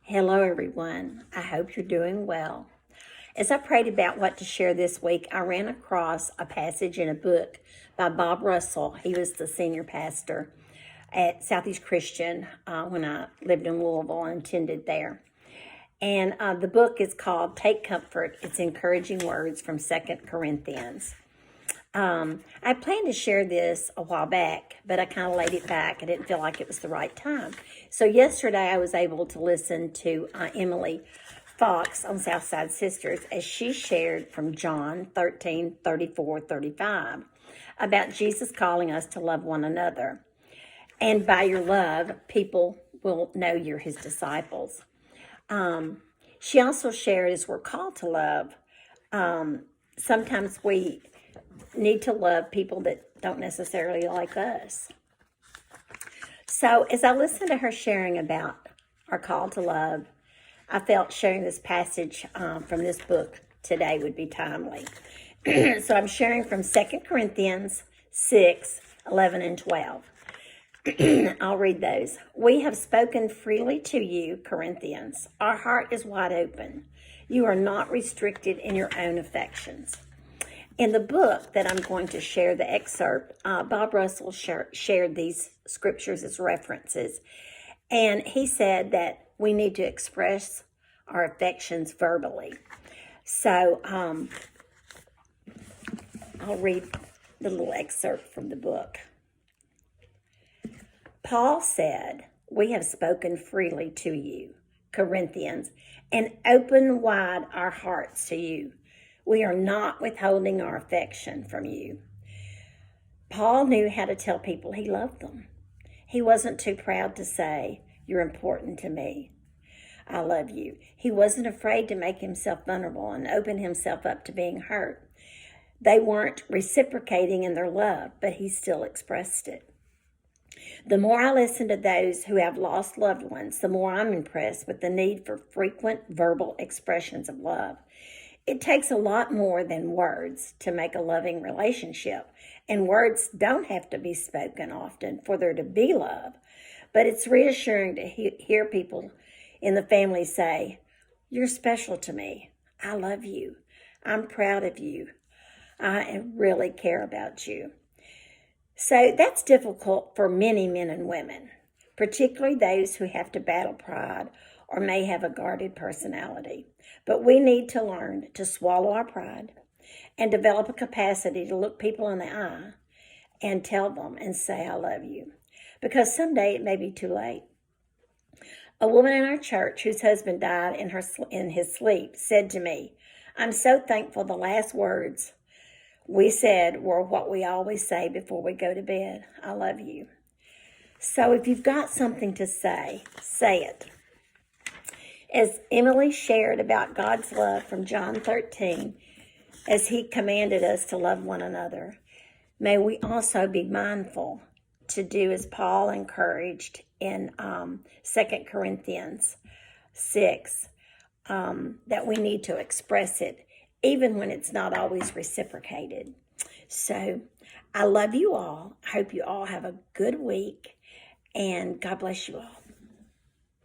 Hello, everyone. I hope you're doing well. As I prayed about what to share this week, I ran across a passage in a book by Bob Russell. He was the senior pastor at Southeast Christian when I lived in Louisville and attended there. And the book is called Take Comfort. It's encouraging words from 2 Corinthians. I planned to share this a while back, but I kind of laid it back. I didn't feel like it was the right time. So yesterday I was able to listen to Emily Fox on Southside Sisters as she shared from John 13:34-35 about Jesus calling us to love one another. And by your love, people will know you're his disciples. She also shared as we're called to love, sometimes we need to love people that don't necessarily like us. So as I listened to her sharing about our call to love, I felt sharing this passage from this book today would be timely. So I'm sharing from 2 Corinthians 6:11 and 12. I'll read those. We have spoken freely to you, Corinthians. Our heart is wide open. You are not restricted in your own affections. In the book that I'm going to share the excerpt, Bob Russell shared these scriptures as references. And he said that we need to express our affections verbally. So I'll read the little excerpt from the book. Paul said, we have spoken freely to you, Corinthians, and open wide our hearts to you. We are not withholding our affection from you. Paul knew how to tell people he loved them. He wasn't too proud to say, you're important to me. I love you. He wasn't afraid to make himself vulnerable and open himself up to being hurt. They weren't reciprocating in their love, but he still expressed it. The more I listen to those who have lost loved ones, the more I'm impressed with the need for frequent verbal expressions of love. It takes a lot more than words to make a loving relationship, and words don't have to be spoken often for there to be love. But it's reassuring to hear people in the family say, you're special to me. I love you. I'm proud of you. I really care about you. So that's difficult for many men and women, particularly those who have to battle pride or may have a guarded personality. But we need to learn to swallow our pride and develop a capacity to look people in the eye and tell them and say, I love you. Because someday it may be too late. A woman in our church whose husband died in his sleep said to me, I'm so thankful the last words we said were what we always say before we go to bed. I love you. So if you've got something to say, say it. As Emily shared about God's love from John 13, as he commanded us to love one another, may we also be mindful to do as Paul encouraged in 2 Corinthians 6, that we need to express it, even when it's not always reciprocated. So I love you all. I hope you all have a good week, and God bless you all.